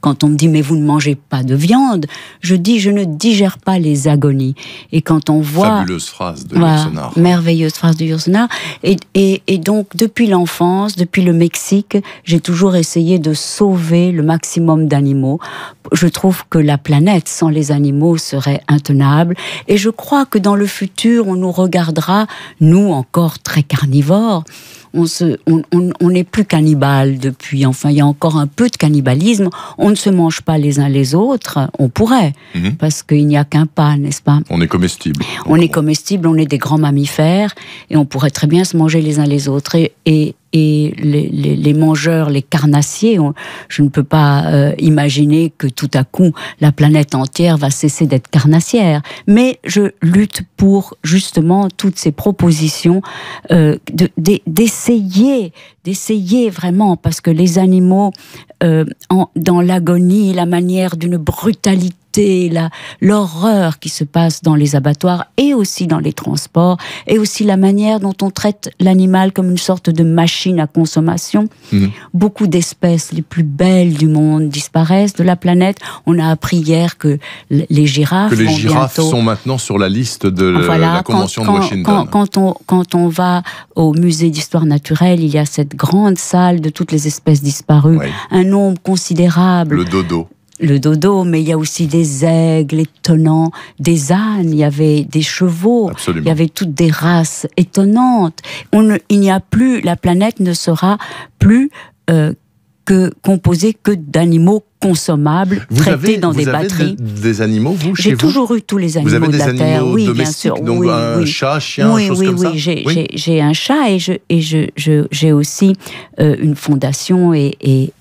quand on me dit « mais vous ne mangez pas de viande », je dis « je ne digère pas les agonies ». Et quand on voit... Fabuleuse phrase de Yourcenar. Merveilleuse phrase de Yourcenar. Et donc, depuis l'enfance, depuis le Mexique, j'ai toujours essayé de sauver le maximum d'animaux. Je trouve que la planète sans les animaux serait intenable. Et je crois que dans le futur, on nous regardera, nous encore très carnivores, on n'est plus cannibale depuis, enfin il y a encore un peu de cannibalisme, on ne se mange pas les uns les autres, on pourrait, parce qu'il n'y a qu'un pas, n'est-ce pas? On est comestible. On est comestible, on est des grands mammifères, et on pourrait très bien se manger les uns les autres, et les mangeurs, les carnassiers, je ne peux pas imaginer que tout à coup la planète entière va cesser d'être carnassière. Mais je lutte pour justement toutes ces propositions d'essayer vraiment, parce que les animaux dans l'agonie, la manière d'une brutalité, l'horreur qui se passe dans les abattoirs et aussi dans les transports, et aussi la manière dont on traite l'animal comme une sorte de machine à consommation. Beaucoup d'espèces les plus belles du monde disparaissent de la planète. On a appris hier que les girafes sont maintenant sur la liste de la Convention de Washington. Quand on va au musée d'histoire naturelle, il y a cette grande salle de toutes les espèces disparues, un nombre considérable. Le dodo, mais il y a aussi des aigles étonnants, des ânes, il y avait des chevaux, il y avait toutes des races étonnantes. La planète ne sera plus composée que d'animaux consommables, traités dans des batteries. Vous avez des animaux, vous, chez vous? J'ai toujours eu tous les animaux de la Terre. Oui, bien sûr. Donc un chat, chien, chose comme ça? Oui, j'ai un chat et j'ai aussi une fondation et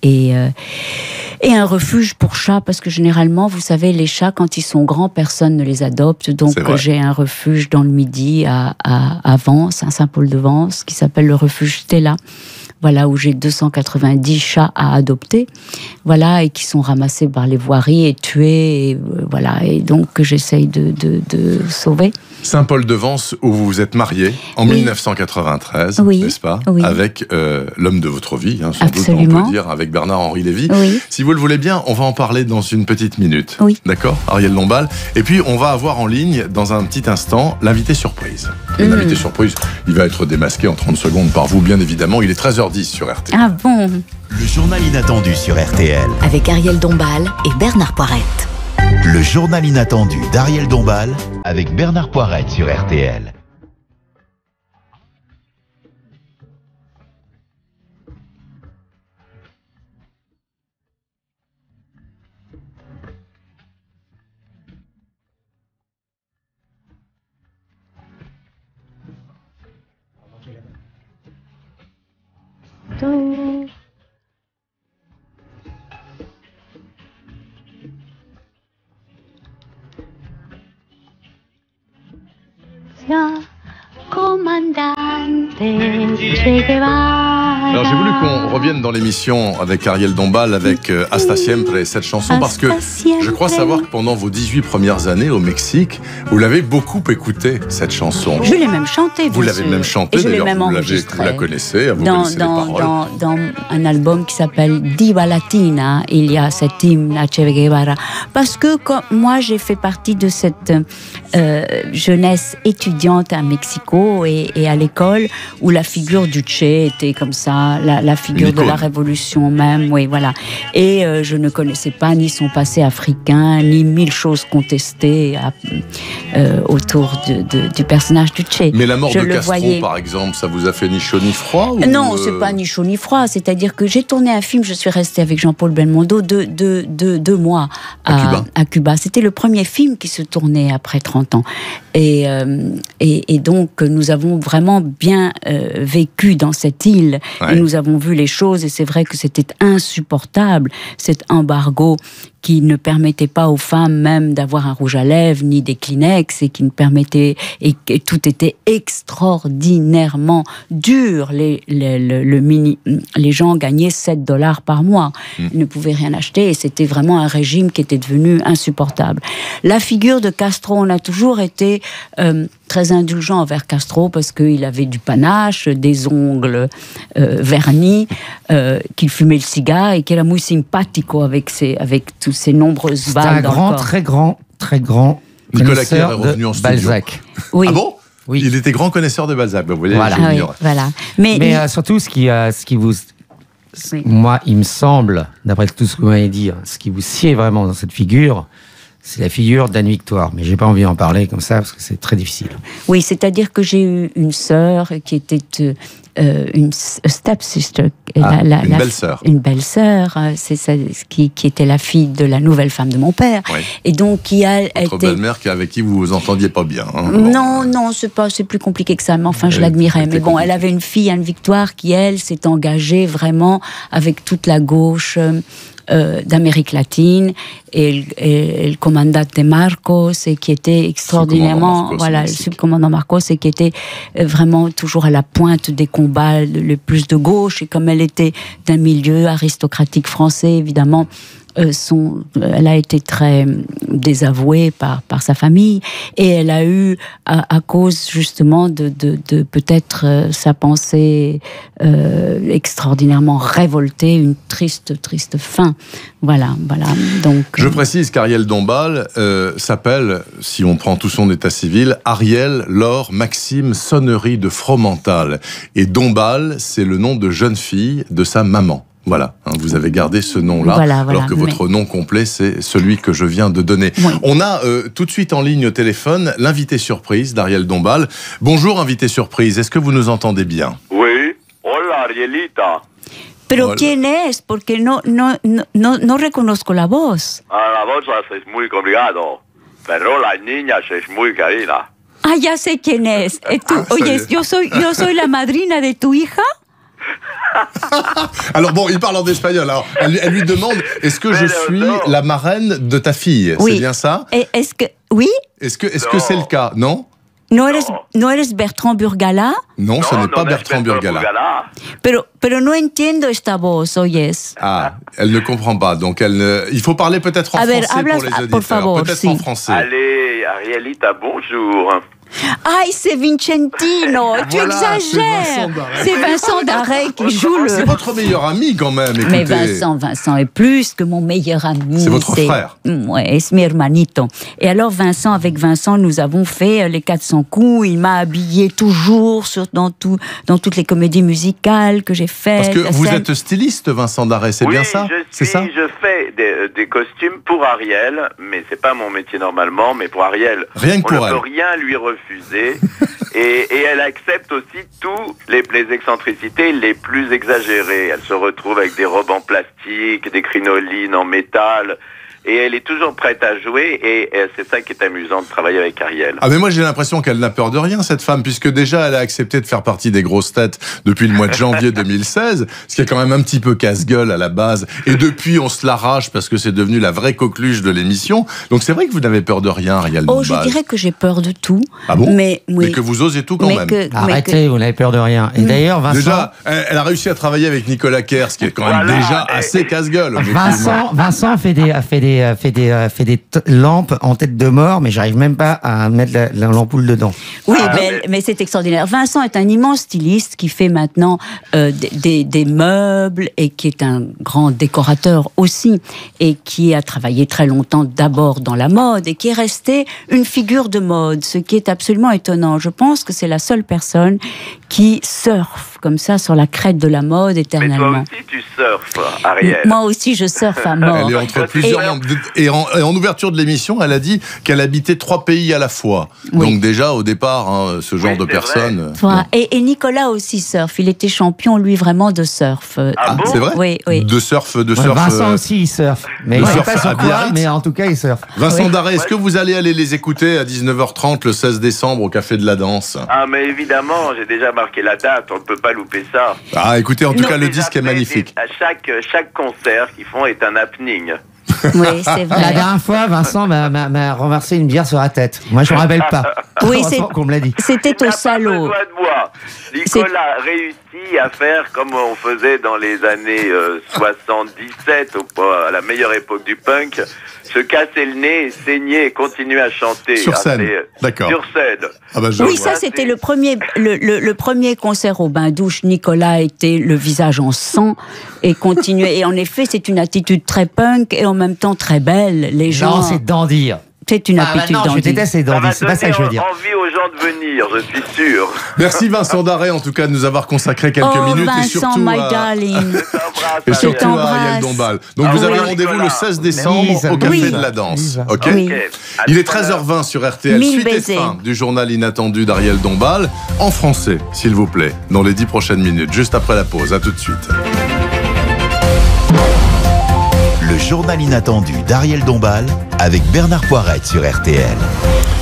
un refuge pour chats, parce que généralement, vous savez, les chats, quand ils sont grands, personne ne les adopte. Donc j'ai un refuge dans le Midi à Vence, à Saint-Paul-de-Vence, qui s'appelle le refuge Stella. Voilà, où j'ai 290 chats à adopter, voilà, et qui sont ramassés par les voiries et tués, et voilà, et donc que j'essaye de sauver. Saint-Paul-de-Vence, où vous vous êtes marié en 1993, n'est-ce pas? Avec l'homme de votre vie, sans doute, on peut dire, avec Bernard-Henri Lévy. Si vous le voulez bien, on va en parler dans une petite minute. D'accord, Ariel Dombal. Et puis, on va avoir en ligne, dans un petit instant, l'invité surprise. L'invité surprise, il va être démasqué en 30 secondes par vous, bien évidemment. Il est 13h10 sur RTL. Ah bon? Le journal inattendu sur RTL. Avec Ariel Dombal et Bernard Poirette. Le journal inattendu d'Ariel Dombal avec Bernard Poirette sur RTL. Comandante Che Guevara. Alors j'ai voulu qu'on revienne dans l'émission avec Ariel Dombal, avec Hasta Siempre, cette chanson, parce que je crois savoir que pendant vos 18 premières années au Mexique, vous l'avez beaucoup écoutée, cette chanson. Je l'ai même chantée. Vous l'avez même chantée, et je l'ai d'ailleurs, même vous enregistrée. la connaissez, vous connaissez les paroles. Dans un album qui s'appelle Diva Latina, il y a cet hymne à Che Guevara. Parce que moi, j'ai fait partie de cette jeunesse étudiante à Mexico et à l'école, où la figure du Che était comme ça, la figure de la révolution même, oui, voilà. Et je ne connaissais pas ni son passé africain, ni 1000 choses contestées autour du personnage du Che. Mais la mort de Castro, par exemple, ça vous a fait ni chaud ni froid Non, c'est pas ni chaud ni froid. C'est-à-dire que j'ai tourné un film, je suis restée avec Jean-Paul Belmondo 2 mois à Cuba. C'était le premier film qui se tournait après 30 ans. Et donc, nous avons vraiment bien vécu dans cette île. Ouais. Et nous avons vu les choses, et c'est vrai que c'était insupportable, cet embargo qui ne permettait pas aux femmes même d'avoir un rouge à lèvres, ni des Kleenex, et qui ne permettait, et tout était extraordinairement dur. Les gens gagnaient $7 par mois. Ils ne pouvaient rien acheter, et c'était vraiment un régime qui était devenu insupportable. La figure de Castro, on a toujours été très indulgent envers Castro, parce qu'il avait du panache, des ongles vernis, qu'il fumait le cigare, et qu'il era muy simpatico avec tous ces nombreuses balles. C'était un très grand Nicolas Kerr est revenu en studio. Balzac. Oui. Ah bon? Oui. Il était grand connaisseur de Balzac. Vous voyez, voilà. Mais surtout, ce qui vous... Oui. Moi, il me semble, d'après tout ce que vous m'avez dit, ce qui vous sied vraiment dans cette figure, c'est la figure d'Anne Victoire. Mais j'ai pas envie d'en parler comme ça, parce que c'est très difficile. Oui, c'est-à-dire que j'ai eu une sœur qui était une stepsister. Une belle-sœur. Une belle-sœur, c'est ça, qui était la fille de la nouvelle femme de mon père. Oui. Et donc, qui a été... Votre belle-mère avec qui vous vous entendiez pas bien. Hein, non, c'est plus compliqué que ça, mais enfin, je l'admirais. Mais bon, elle avait une fille, Anne Victoire, qui, elle, s'est engagée vraiment avec toute la gauche d'Amérique latine, et le commandant de Marcos, et qui était extraordinairement, le subcommandant Marcos, et qui était vraiment toujours à la pointe des combats le plus de gauche, et comme elle était d'un milieu aristocratique français, évidemment, elle a été très désavouée par sa famille, et elle a eu, à cause justement de peut-être sa pensée extraordinairement révoltée, une triste fin. Voilà. Donc, je précise qu'Ariel Dombal s'appelle, si on prend tout son état civil, Ariel Laure Maxime Sonnery de Fromental. Et Dombal, c'est le nom de jeune fille de sa maman. Voilà, vous avez gardé ce nom-là, alors que votre nom complet, c'est celui que je viens de donner. Oui. On a tout de suite en ligne au téléphone l'invité surprise d'Ariel Dombal. Bonjour, invité surprise, est-ce que vous nous entendez bien? Oui, hola Arielita. Pero ¿quién es? Porque no reconozco la voz. La voz es muy complicado, pero la niña es muy querida. Ah, ya sé quién es. Oye, yo soy la madrina de tu hija. Alors bon, il parle en espagnol. Alors, elle lui demande, est-ce que je suis la marraine de ta fille? Oui. C'est bien ça? Est-ce que oui? Est-ce que c'est le cas? Non? ¿No eres Bertrand Burgala? Non, ce n'est pas Bertrand Burgala. Pero no entiendo esta voz, oyes. Ah, elle ne comprend pas. Donc il faut parler peut-être en français pour les auditeurs. Peut-être en français. Allez, Arielita, bonjour. Aïe, c'est Vincentino, tu exagères. C'est Vincent Darey qui joue le... C'est votre meilleur ami quand même, écoutez. Mais Vincent est plus que mon meilleur ami. C'est votre frère. Ouais, c'est mi hermanito. Et alors avec Vincent, nous avons fait les 400 coups. Il m'a habillé toujours dans toutes les comédies musicales que j'ai faites. Parce que vous êtes styliste, Vincent Darey, c'est bien ça? C'est ça? Je fais des costumes pour Ariel, mais c'est pas mon métier normalement, mais pour Ariel. Rien que pour elle. On ne peut rien lui refuser. Et elle accepte aussi tous les excentricités les plus exagérées. Elle se retrouve avec des robes en plastique, des crinolines en métal, et elle est toujours prête à jouer, et c'est ça qui est amusant de travailler avec Ariel. Ah mais moi j'ai l'impression qu'elle n'a peur de rien, cette femme, puisque déjà elle a accepté de faire partie des grosses têtes depuis le mois de janvier 2016, ce qui est quand même un petit peu casse-gueule à la base, et depuis on se l'arrache parce que c'est devenu la vraie coqueluche de l'émission. Donc c'est vrai que vous n'avez peur de rien, Ariel Dombal. Je dirais que j'ai peur de tout. Ah bon? Mais que vous osez tout quand même. Arrêtez, vous n'avez peur de rien. Et d'ailleurs, Vincent... Déjà, elle a réussi à travailler avec Nicolas Kerr, ce qui est quand même déjà assez casse-gueule. Vincent fait des lampes en tête de mort, mais j'arrive même pas à mettre l'ampoule dedans. Oui, mais c'est extraordinaire. Vincent est un immense styliste qui fait maintenant des meubles et qui est un grand décorateur aussi, et qui a travaillé très longtemps d'abord dans la mode et qui est resté une figure de mode, ce qui est absolument étonnant. Je pense que c'est la seule personne qui surfe comme ça sur la crête de la mode éternellement. Mais toi aussi tu surfes, Ariel. Moi aussi je surfe à mort. Elle est entre plusieurs mondes. Et en ouverture de l'émission, elle a dit qu'elle habitait 3 pays à la fois. Oui. Donc déjà au départ, ce genre de personne. Voilà. Et Nicolas aussi surfe. Il était champion lui vraiment de surf. Ah bon? C'est vrai? Oui. De surf. Vincent aussi il surfe. Mais il surfe pas sur quoi, mais en tout cas il surfe. Vincent Darré, est-ce que vous allez aller les écouter à 19h30 le 16 décembre au Café de la Danse? Ah mais évidemment, j'ai déjà marqué la date, on ne peut pas louper ça. Ah écoutez, en tout cas le disque est magnifique. À chaque concert qu'ils font est un happening. Oui, c'est vrai. La dernière fois, Vincent m'a renversé une bière sur la tête. Moi, je me rappelle pas. Oui, qu'on me l'a dit. C'était au salaud. De moi. Nicolas a réussi à faire comme on faisait dans les années 77, à la meilleure époque du punk, se casser le nez, saigner et continuer à chanter. Sur scène, d'accord. Sur scène. Ah bah, oui, ça c'était le premier concert au bain-douche. Nicolas était le visage en sang et continuait. Et en effet, c'est une attitude très punk et en même temps très belle. Les gens. Non, c'est dandy. C'est une habitude non, je déteste les dandys, c'est pas ça que je veux dire. Envie aux gens de venir, je suis sûr. Merci Vincent Darré en tout cas de nous avoir consacré quelques minutes Vincent, et surtout my darling. Et surtout à Ariel Dombal. Donc vous avez rendez-vous le 16 décembre au Café de la Danse. Ok. Il est 13h20 sur RTL. Suite et fin du journal inattendu d'Ariel Dombal en français, s'il vous plaît, dans les 10 prochaines minutes, juste après la pause. À tout de suite. Le journal inattendu d'Ariel Dombal avec Bernard Poirette sur RTL.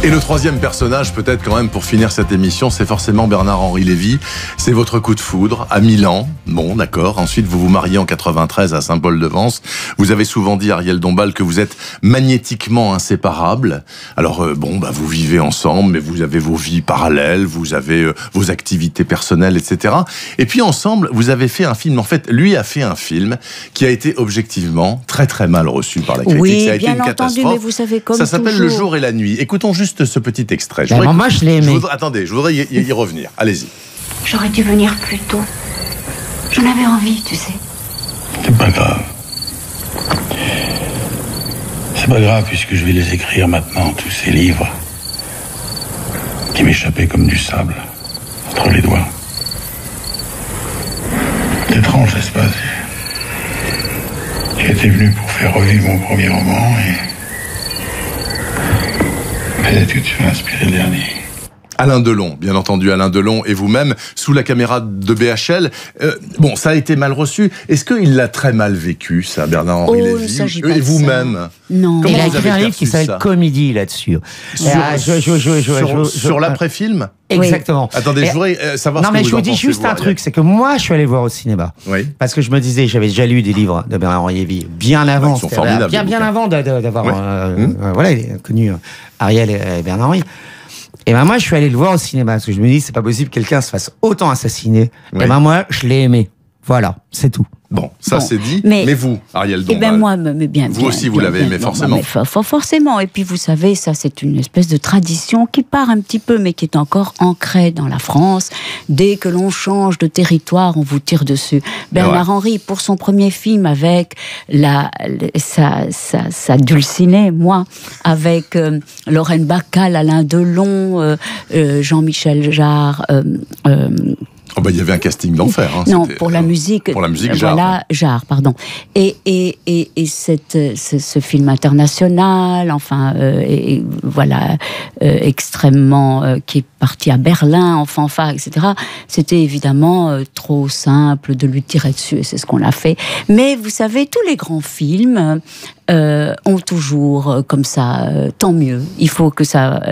Et le troisième personnage, peut-être quand même pour finir cette émission, c'est forcément Bernard-Henri Lévy. C'est votre coup de foudre à Milan. Bon, d'accord. Ensuite, vous vous mariez en 93 à Saint-Paul-de-Vence. Vous avez souvent dit, Ariel Dombal, que vous êtes magnétiquement inséparables. Alors, vous vivez ensemble, mais vous avez vos vies parallèles, vous avez vos activités personnelles, etc. Et puis ensemble, vous avez fait un film. En fait, lui a fait un film qui a été objectivement très très mal reçu par la critique. Oui, ça a été bien une entendu, catastrophe. mais vous savez comme ça s'appelle toujours. Le jour et la nuit. Écoutons juste ce petit extrait. Moi, je l'ai aimé. Attendez, je voudrais y revenir. Allez-y. J'aurais dû venir plus tôt. J'en avais envie, tu sais. C'est pas grave. C'est pas grave puisque je vais les écrire maintenant, tous ces livres qui m'échappaient comme du sable entre les doigts. C'est étrange, n'est-ce pas? J'étais venu pour faire revivre mon premier roman et peut-être que tu vas inspirer le dernier. Alain Delon, bien entendu, Alain Delon et vous-même, sous la caméra de BHL. Ça a été mal reçu. Est-ce qu'il l'a très mal vécu, ça, Bernard-Henri Lévy? Et vous-même? Non. Il a écrit un livre qui s'appelle Comédie là-dessus. Sur l'après-film? Exactement. Attendez, je voudrais savoir ce que vous en pensez. Non, mais je vous dis juste un truc, c'est que moi, je suis allé le voir au cinéma. Oui. Parce que je me disais, j'avais déjà lu des livres de Bernard-Henri Lévy bien avant. Ils sont formidables. Bien avant d'avoir connu Ariel et Bernard-Henri. Et moi, je suis allé le voir au cinéma parce que je me dis, c'est pas possible que quelqu'un se fasse autant assassiner. Oui. Et moi, je l'ai aimé. Voilà, c'est tout. Bon, ça c'est dit. Mais vous, Ariel Dombal, moi, bien. Vous aussi, vous l'avez aimé forcément. Forcément. Et puis, vous savez, ça, c'est une espèce de tradition qui part un petit peu, mais qui est encore ancrée dans la France. Dès que l'on change de territoire, on vous tire dessus. Bernard-Henri, pour son premier film, avec sa Dulcinée, moi, avec Lorraine Bacal, Alain Delon, Jean-Michel Jarre, Oh bah, il y avait un casting d'enfer. Hein, non, pour la musique. Pour la musique, Jarre. Voilà, Jarre, pardon. Et ce film international, enfin, extrêmement, qui est parti à Berlin, en fanfare, etc. C'était évidemment trop simple de lui tirer dessus, et c'est ce qu'on a fait. Mais vous savez, tous les grands films ont toujours comme ça, tant mieux. Il faut que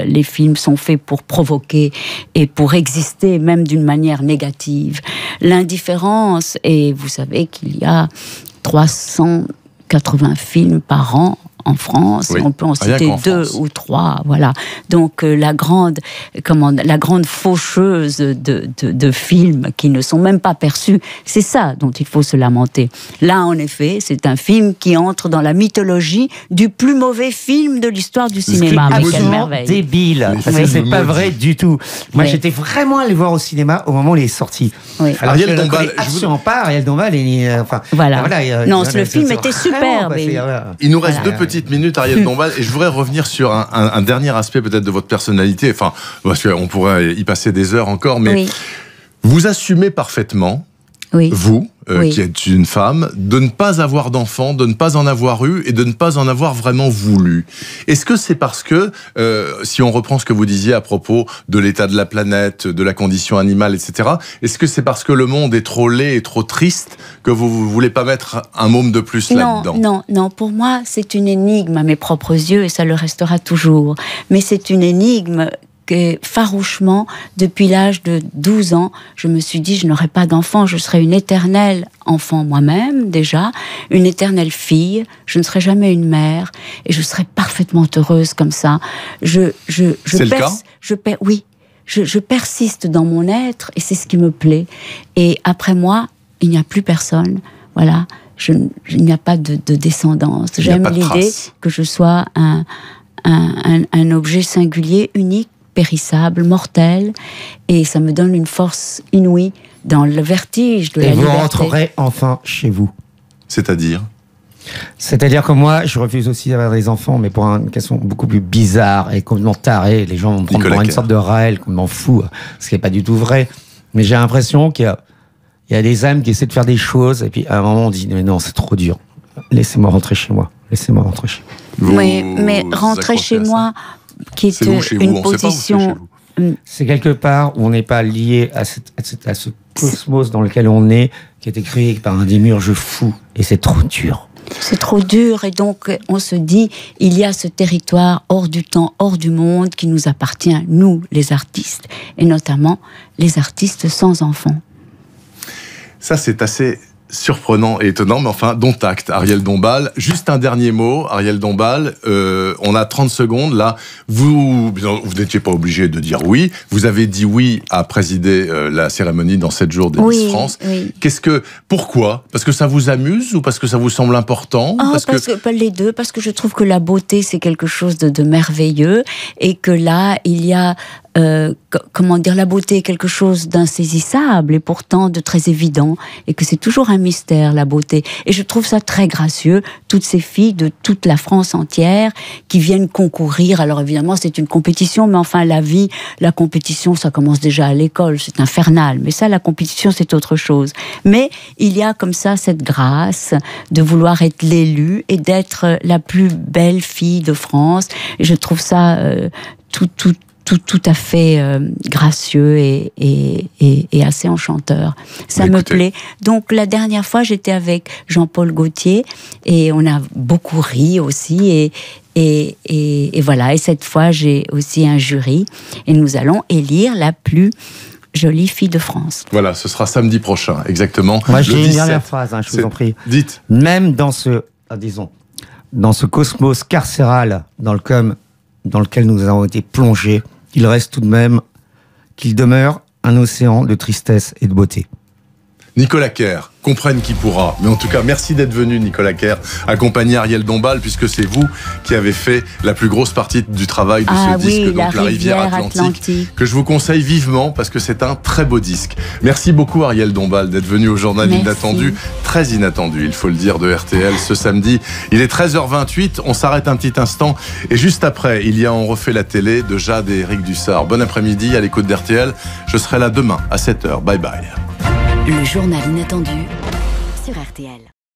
les films sont faits pour provoquer et pour exister, même d'une manière négative. L'indifférence, et vous savez qu'il y a 380 films par an en France, oui. On peut en citer 2 ou 3, voilà. Donc la grande faucheuse de films qui ne sont même pas perçus, c'est ça dont il faut se lamenter. Là, en effet, c'est un film qui entre dans la mythologie du plus mauvais film de l'histoire du cinéma. Mais quelle merveille. Débile, parce que c'est pas vrai du tout. Moi, j'étais vraiment allé voir au cinéma au moment où il est sorti. Oui. Alors, Ariel Dombal, absolument pas. Ariel Dombal, non, le film était superbe. Il nous reste 2 petites minutes, Ariel Dombal, et je voudrais revenir sur un dernier aspect peut-être de votre personnalité, enfin, parce qu'on pourrait y passer des heures encore, mais vous assumez parfaitement, vous, qui êtes une femme, de ne pas avoir d'enfant, de ne pas en avoir eu et de ne pas en avoir vraiment voulu. Est-ce que c'est parce que, si on reprend ce que vous disiez à propos de l'état de la planète, de la condition animale, etc., est-ce que c'est parce que le monde est trop laid et trop triste que vous ne voulez pas mettre un môme de plus là-dedans ? Non, pour moi, c'est une énigme à mes propres yeux et ça le restera toujours. Mais c'est une énigme que farouchement, depuis l'âge de 12 ans, je me suis dit, je n'aurai pas d'enfant, je serai une éternelle enfant moi-même, déjà, une éternelle fille, je ne serai jamais une mère, et je serai parfaitement heureuse comme ça. C'est le cas ? Oui, je persiste dans mon être, et c'est ce qui me plaît. Et après moi, il n'y a plus personne, voilà, il n'y a pas de descendance. J'aime l'idée que je sois un objet singulier, unique, périssable, mortel, et ça me donne une force inouïe dans le vertige de la liberté. Et vous rentrerez enfin chez vous. C'est-à-dire que moi, je refuse aussi d'avoir des enfants, mais pour une question beaucoup plus bizarre et complètement tarée. Les gens vont me prendre pour une sorte de Raël, complètement fou, ce qui n'est pas du tout vrai. Mais j'ai l'impression qu'il y a des âmes qui essaient de faire des choses, et puis à un moment on dit, mais non, c'est trop dur. Laissez-moi rentrer chez moi. Mais rentrer chez moi, qui est une position... C'est quelque part où on n'est pas lié à ce cosmos dans lequel on est, qui est écrit par un démiurge fou, et c'est trop dur. C'est trop dur, et donc on se dit, il y a ce territoire hors du temps, hors du monde, qui nous appartient, nous, les artistes, et notamment les artistes sans enfants. Ça, c'est assez surprenant et étonnant, mais enfin, dont acte, Ariel Dombal. Juste un dernier mot, Ariel Dombal, on a 30 secondes, là, vous n'étiez pas obligé de dire oui, vous avez dit oui à présider la cérémonie dans 7 jours des Miss France. Oui. Pourquoi ? Parce que ça vous amuse ou parce que ça vous semble important ? Les deux, parce que je trouve que la beauté, c'est quelque chose de merveilleux, et que là, il y a la beauté est quelque chose d'insaisissable et pourtant de très évident, et que c'est toujours un mystère, la beauté. Et je trouve ça très gracieux, toutes ces filles de toute la France entière qui viennent concourir. Alors évidemment, c'est une compétition, mais enfin, la compétition, ça commence déjà à l'école, c'est infernal. Mais ça, la compétition, c'est autre chose. Mais il y a comme ça cette grâce de vouloir être l'élue et d'être la plus belle fille de France. Et je trouve ça tout à fait gracieux et assez enchanteur. Ça me plaît. Donc la dernière fois, j'étais avec Jean-Paul Gaultier et on a beaucoup ri aussi, et voilà. Et cette fois, j'ai aussi un jury et nous allons élire la plus jolie fille de France. Voilà, ce sera samedi prochain, exactement. Moi, j'ai une dernière phrase, je vous en prie. Dites. Même dans ce cosmos carcéral dans lequel nous avons été plongés, il reste tout de même qu'il demeure un océan de tristesse et de beauté. Nicolas Kerr, comprenne qui pourra. Mais en tout cas, merci d'être venu, Nicolas Kerr, accompagner Ariel Dombal, puisque c'est vous qui avez fait la plus grosse partie du travail de ce disque, donc La Rivière Atlantique, que je vous conseille vivement, parce que c'est un très beau disque. Merci beaucoup, Ariel Dombal, d'être venu au Journal Inattendu, très inattendu, il faut le dire, de RTL ce samedi. Il est 13h28, on s'arrête un petit instant, et juste après, il y a On refait la télé de Jade et Éric Dussard. Bon après-midi à l'écoute d'RTL, je serai là demain à 7h. Bye bye. Le Journal Inattendu